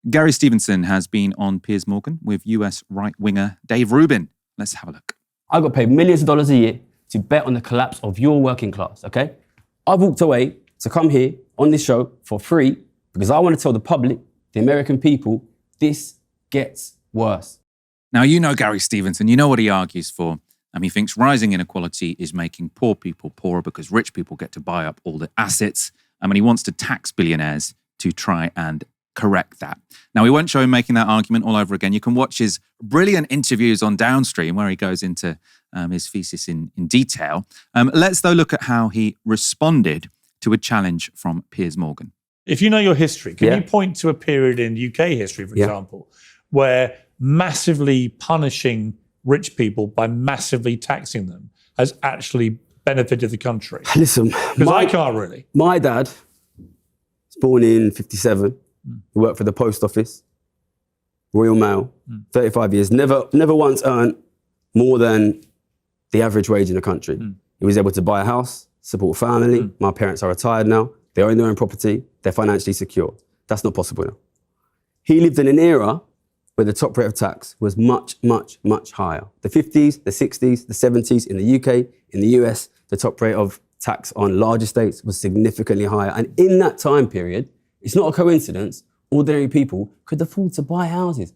Gary Stevenson has been on Piers Morgan with US right-winger Dave Rubin. Let's have a look. I got paid millions of dollars a year to bet on the collapse of your working class, okay? I've walked away to come here on this show for free because I want to tell the public, the American people, this gets worse. Now, you know Gary Stevenson, you know what he argues for. He thinks rising inequality is making poor people poorer because rich people get to buy up all the assets. And he wants to tax billionaires to try and correct that. Now, we won't show him making that argument all over again. You can watch his brilliant interviews on Downstream where he goes into his thesis in detail. Let's, though, look at how he responded to a challenge from Piers Morgan. If you know your history, can you point to a period in UK history, for example, where massively punishing rich people by massively taxing them has actually benefited the country? Listen, because I can't really. My dad was born in 57. He worked for the post office, Royal Mail, 35 years. Never once earned more than the average wage in the country. He was able to buy a house, support a family. My parents are retired now. They own their own property. They're financially secure. That's not possible now. He lived in an era where the top rate of tax was much, much, much higher. The 50s, the 60s, the 70s in the UK, in the US, the top rate of tax on large estates was significantly higher. And in that time period, it's not a coincidence, ordinary people could afford to buy houses.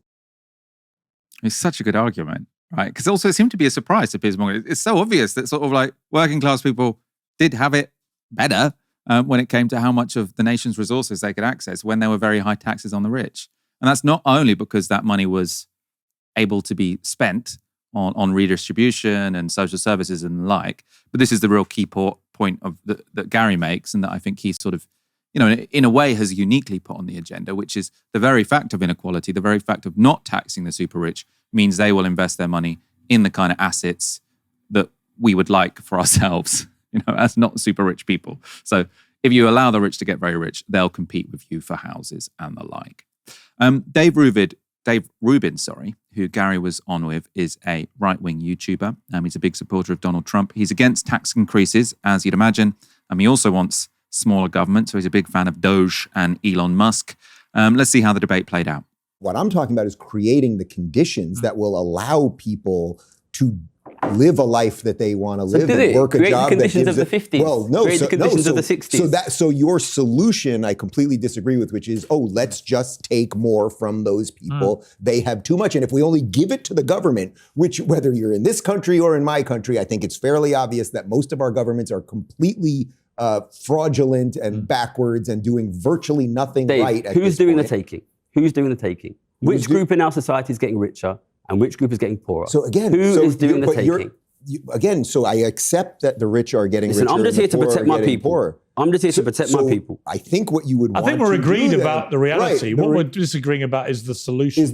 It's such a good argument, right? Because also it seemed to be a surprise to Piers Morgan. It's so obvious that sort of like working class people did have it better when it came to how much of the nation's resources they could access when there were very high taxes on the rich. And that's not only because that money was able to be spent on redistribution and social services and the like, but this is the real key point of that Gary makes, and that I think he's sort of, in a way has uniquely put on the agenda, which is the very fact of inequality, the very fact of not taxing the super rich means they will invest their money in the kind of assets that we would like for ourselves, as not super rich people. So if you allow the rich to get very rich, they'll compete with you for houses and the like. Dave Rubin, who Gary was on with, is a right-wing YouTuber. He's a big supporter of Donald Trump. He's against tax increases, as you'd imagine. He also wants smaller government, so he's a big fan of Doge and Elon Musk. Let's see how the debate played out. What I'm talking about is creating the conditions that will allow people to live a life that they want to live and work a job that gives Create the conditions of the 50s. Well, no, create the conditions of the 60s. So your solution, I completely disagree with, which is, let's just take more from those people. They have too much. And if we only give it to the government, which whether you're in this country or in my country, I think it's fairly obvious that most of our governments are completely fraudulent and backwards and doing virtually nothing right. Who's doing the taking? Who's doing the taking? Which group in our society is getting richer and which group is getting poorer? So again, who is doing the taking? So I accept that the rich are getting richer. I'm just here to protect my people. Poorer. I'm just here to protect my people. I think what you would want to do. I think we're agreed about the reality. Right, what we're disagreeing about is the solution.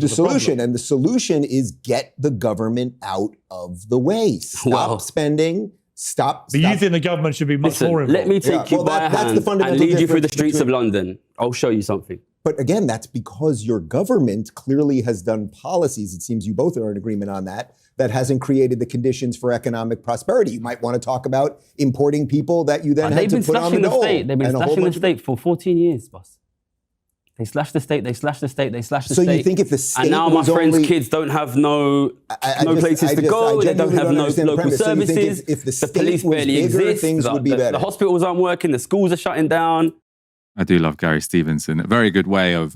And the solution is get the government out of the way. Stop spending. Stop. But you think the government should be much more involved? Let me take you by a hand and lead you through the streets of London. I'll show you something. But again, that's because your government clearly has done policies, it seems you both are in agreement on that hasn't created the conditions for economic prosperity. You might want to talk about importing people that you then had to put on the dole. They've been slashing the state for 14 years, boss. They slashed the state, they slashed the state, they slashed the state. So you think if the state and now my friends' kids don't have no places to go, they don't have no local services, if the police barely exist, things would be better. The hospitals aren't working, the schools are shutting down. I do love Gary Stevenson. A very good way of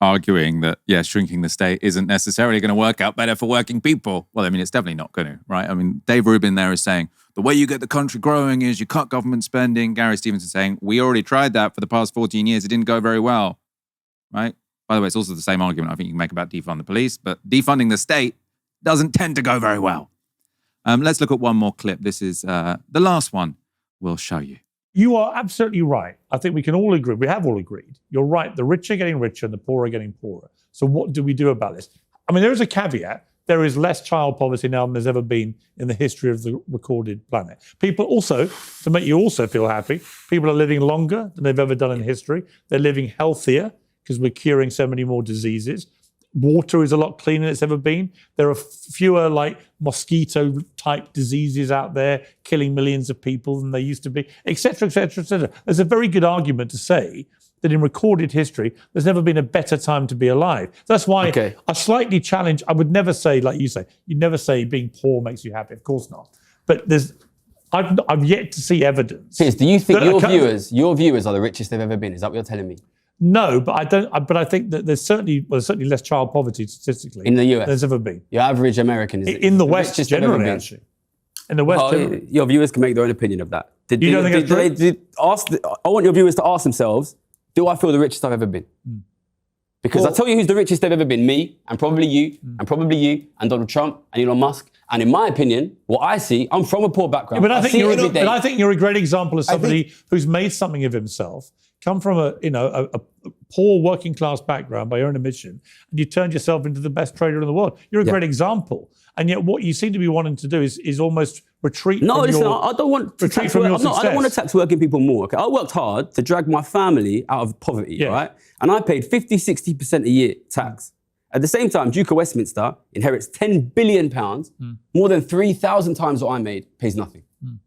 arguing that, shrinking the state isn't necessarily going to work out better for working people. Well, it's definitely not going to, right? Dave Rubin there is saying, the way you get the country growing is you cut government spending. Gary Stevenson saying, we already tried that for the past 14 years. It didn't go very well, right? By the way, it's also the same argument I think you can make about defund the police, but defunding the state doesn't tend to go very well. Let's look at one more clip. This is the last one we'll show you. You are absolutely right. I think we can all agree. We have all agreed. You're right. The rich are getting richer and the poor are getting poorer. So what do we do about this? There is a caveat. There is less child poverty now than there's ever been in the history of the recorded planet. People also, to make you also feel happy, people are living longer than they've ever done in history. They're living healthier because we're curing so many more diseases. Water is a lot cleaner than it's ever been. There are fewer mosquito-type diseases out there killing millions of people than there used to be, et cetera, et cetera, et cetera. There's a very good argument to say that in recorded history, there's never been a better time to be alive. That's why I slightly challenge, I would never say, like you say, you never say being poor makes you happy. Of course not. But I've yet to see evidence. Piers, do you think your viewers are the richest they've ever been? Is that what you're telling me? No, but I don't. But I think that there's certainly less child poverty statistically in the US. There's ever been. Your average American is in the West generally, actually. In the West, generally. Your viewers can make their own opinion of that. You don't think that's true? I want your viewers to ask themselves: do I feel the richest I've ever been? Because I'll tell you who's the richest they've ever been: me, and probably you, and probably you, and Donald Trump, and Elon Musk. And in my opinion, what I see, I'm from a poor background. Yeah, but I think you're a great example of somebody who's made something of himself, come from a poor working class background by your own admission, and you turned yourself into the best trader in the world. You're a great example. And yet what you seem to be wanting to do is almost retreat from your success. I don't want to tax I don't want to tax working people more. Okay? I worked hard to drag my family out of poverty, right? And I paid 60% a year tax. At the same time, Duke of Westminster inherits £10 billion, more than 3,000 times what I made, pays nothing. Do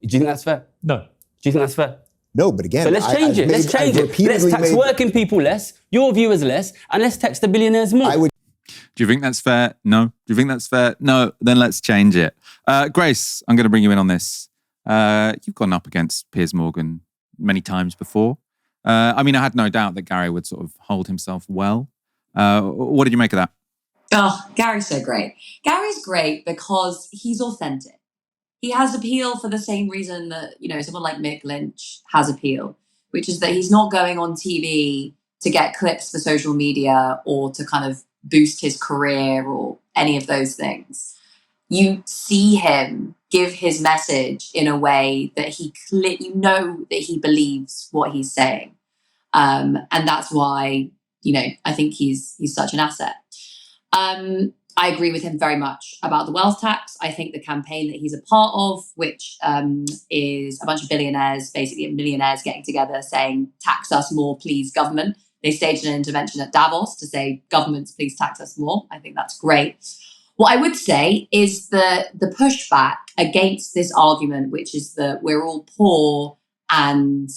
you think that's fair? No. Do you think that's fair? No, but again, so let's change it. Let's tax working people less, your viewers less, and let's tax the billionaires more. Do you think that's fair? No. Do you think that's fair? No. Then let's change it. Grace, I'm going to bring you in on this. You've gone up against Piers Morgan many times before. I mean, I had no doubt that Gary would sort of hold himself well. What did you make of that? Oh, Gary's so great. Gary's great because he's authentic. He has appeal for the same reason that, someone like Mick Lynch has appeal, which is that he's not going on TV to get clips for social media or to kind of boost his career or any of those things. You see him give his message in a way that that he believes what he's saying. And that's why, I think he's such an asset. I agree with him very much about the wealth tax. I think the campaign that he's a part of, which is a bunch of billionaires, basically millionaires getting together saying, tax us more, please, government. They staged an intervention at Davos to say, governments, please tax us more. I think that's great. What I would say is the pushback against this argument, which is that we're all poor and,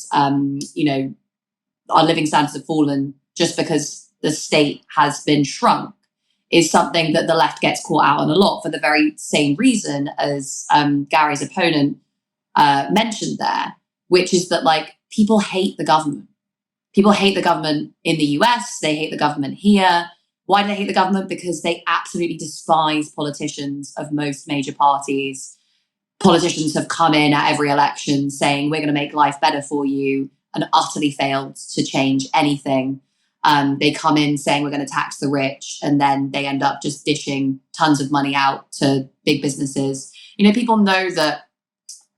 our living standards have fallen just because the state has been shrunk, is something that the left gets caught out on a lot for the very same reason as Gary's opponent mentioned there, which is that people hate the government. People hate the government in the US. They hate the government here. Why do they hate the government? Because they absolutely despise politicians of most major parties. Politicians have come in at every election saying, we're going to make life better for you, and utterly failed to change anything. They come in saying we're going to tax the rich, and then they end up just dishing tons of money out to big businesses. People know that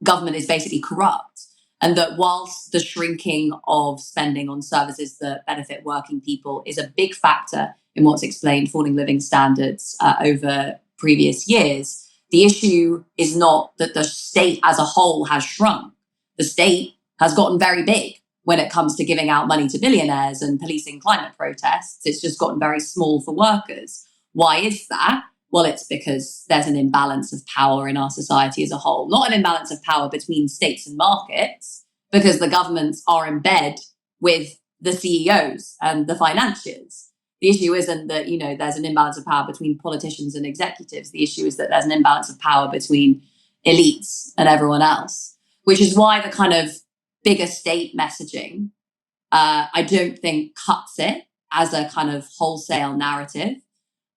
government is basically corrupt, and that whilst the shrinking of spending on services that benefit working people is a big factor in what's explained falling living standards over previous years, the issue is not that the state as a whole has shrunk. The state has gotten very big when it comes to giving out money to billionaires and policing climate protests. It's just gotten very small for workers. Why is that? Well, it's because there's an imbalance of power in our society as a whole. Not an imbalance of power between states and markets, because the governments are in bed with the CEOs and the financiers. The issue isn't that, there's an imbalance of power between politicians and executives. The issue is that there's an imbalance of power between elites and everyone else, which is why the kind of bigger state messaging, I don't think cuts it as a kind of wholesale narrative.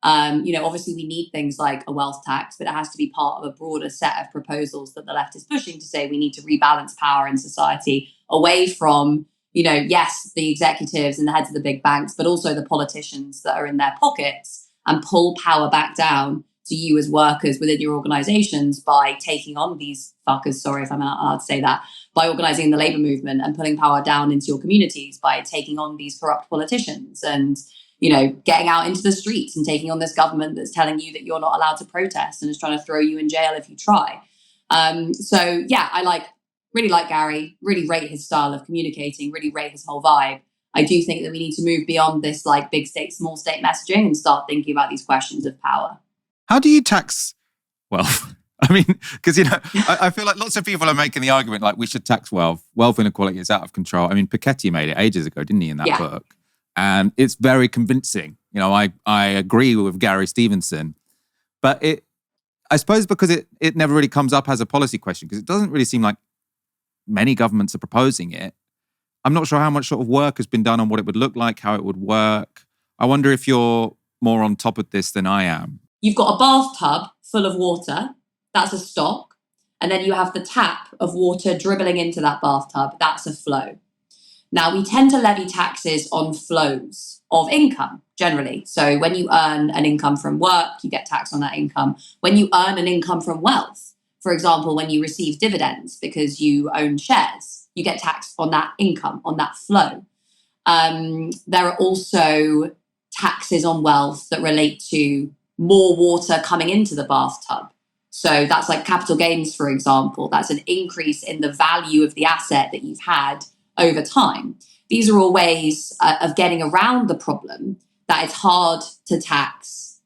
Obviously we need things like a wealth tax, but it has to be part of a broader set of proposals that the left is pushing to say we need to rebalance power in society away from, yes, the executives and the heads of the big banks, but also the politicians that are in their pockets, and pull power back down to you as workers within your organizations by taking on these fuckers, sorry if I'm not allowed to say that, by organizing the labor movement and pulling power down into your communities by taking on these corrupt politicians and, getting out into the streets and taking on this government that's telling you that you're not allowed to protest and is trying to throw you in jail if you try. I really like Gary, really rate his style of communicating, really rate his whole vibe. I do think that we need to move beyond this big state, small state messaging and start thinking about these questions of power. How do you tax wealth? I mean, because, I feel like lots of people are making the argument like we should tax wealth. Wealth inequality is out of control. I mean, Piketty made it ages ago, didn't he, in that book? And it's very convincing. I agree with Gary Stevenson. But I suppose because it never really comes up as a policy question, because it doesn't really seem like many governments are proposing it. I'm not sure how much sort of work has been done on what it would look like, how it would work. I wonder if you're more on top of this than I am. You've got a bathtub full of water. That's a stock. And then you have the tap of water dribbling into that bathtub. That's a flow. Now, we tend to levy taxes on flows of income, generally. So when you earn an income from work, you get taxed on that income. When you earn an income from wealth, for example, when you receive dividends because you own shares, you get taxed on that income, on that flow. There are also taxes on wealth that relate to more water coming into the bathtub. So that's like capital gains, for example. That's an increase in the value of the asset that you've had over time. These are all ways of getting around the problem that it's hard to tax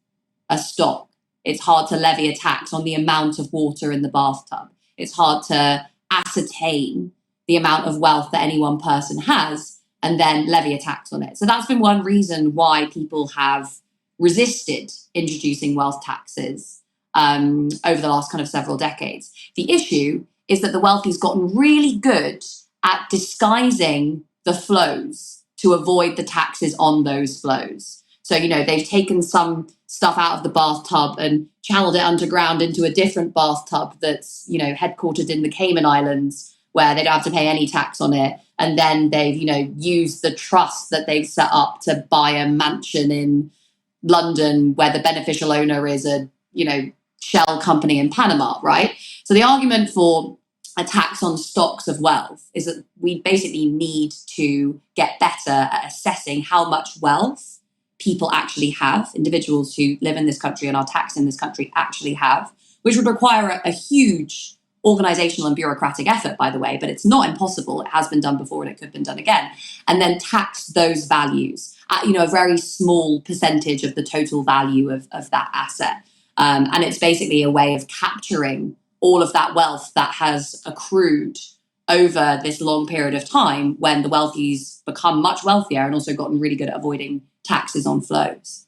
a stock. It's hard to levy a tax on the amount of water in the bathtub. It's hard to ascertain the amount of wealth that any one person has and then levy a tax on it. So that's been one reason why people have resisted introducing wealth taxes over the last kind of several decades. The issue is that the wealthy's gotten really good at disguising the flows to avoid the taxes on those flows. So, they've taken some stuff out of the bathtub and channeled it underground into a different bathtub that's, headquartered in the Cayman Islands, where they don't have to pay any tax on it. And then they've, used the trust that they've set up to buy a mansion in London where the beneficial owner is a, shell company in Panama, right? So the argument for a tax on stocks of wealth is that we basically need to get better at assessing how much wealth people actually have, individuals who live in this country and are taxed in this country actually have, which would require a huge organizational and bureaucratic effort, by the way, but it's not impossible. It has been done before and it could have been done again. And then tax those values at, a very small percentage of the total value of that asset. And it's basically a way of capturing all of that wealth that has accrued over this long period of time when the wealthy's become much wealthier and also gotten really good at avoiding taxes on flows.